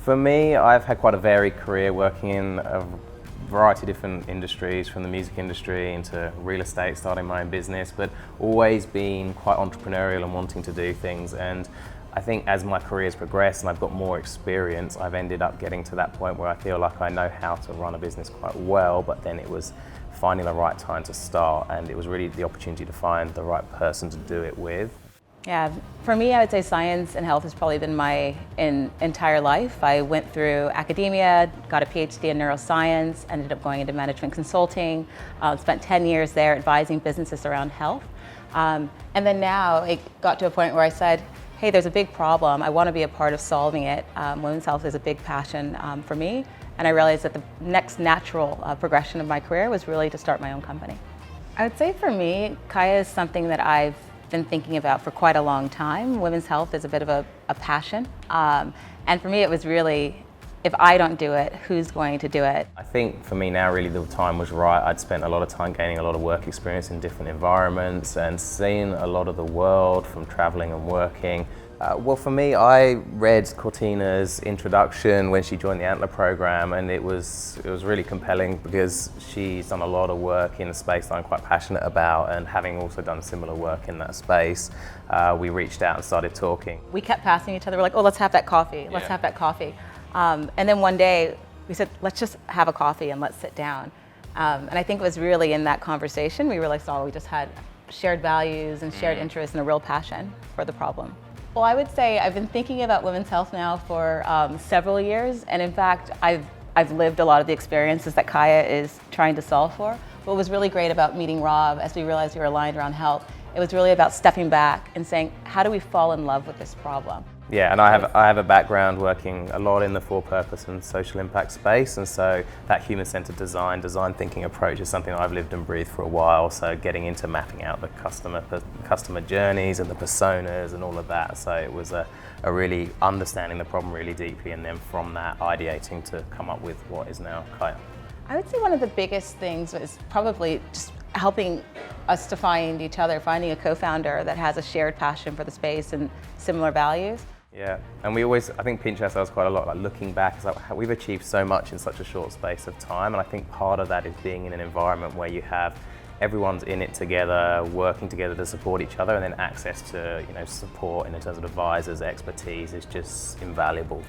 For me, I've had quite a varied career working in a variety of different industries, from the music industry into real estate, starting my own business, but always been quite entrepreneurial and wanting to do things. And I think as my career's progressed and I've got more experience, I've ended up getting to that point where I feel like I know how to run a business quite well, but then it was finding the right time to start, and it was really the opportunity to find the right person to do it with. Yeah, for me, I would say science and health has probably been my entire life. I went through academia, got a PhD in neuroscience, ended up going into management consulting, spent 10 years there advising businesses around health. And then now it got to a point where I said, hey, there's a big problem. I want to be a part of solving it. Women's health is a big passion for me. And I realized that the next natural progression of my career was really to start my own company. I would say for me, Caia is something that I've been thinking about for quite a long time. Women's health is a bit of a passion. And for me, it was really, if I don't do it, who's going to do it? I think for me now, really the time was right. I'd spent a lot of time gaining a lot of work experience in different environments and seeing a lot of the world from traveling and working. Well, for me, I read Cortina's introduction when she joined the Antler program, and it was really compelling because she's done a lot of work in a space that I'm quite passionate about, and having also done similar work in that space, we reached out and started talking. We kept passing each other. We're like, oh, let's have that coffee. Let's have that coffee. And then one day we said, let's just have a coffee and let's sit down. And I think it was really in that conversation we realized, oh, we just had shared values and shared interests and a real passion for the problem. Well, I would say I've been thinking about women's health now for several years, and in fact, I've lived a lot of the experiences that Caia is trying to solve for. What was really great about meeting Rob, as we realized we were aligned around health, it was really about stepping back and saying, how do we fall in love with this problem? Yeah, and I have a background working a lot in the for-purpose and social impact space, and so that human-centered design thinking approach is something I've lived and breathed for a while. So getting into mapping out the customer journeys and the personas and all of that. So it was a really understanding the problem really deeply, and then from that ideating to come up with what is now Caia. I would say one of the biggest things was probably just helping us to find each other, finding a co-founder that has a shared passion for the space and similar values. Yeah, and we always, I think, pinch ourselves quite a lot, like looking back, it's like we've achieved so much in such a short space of time, and I think part of that is being in an environment where you have everyone's in it together, working together to support each other, and then access to support in terms of advisors, expertise is just invaluable.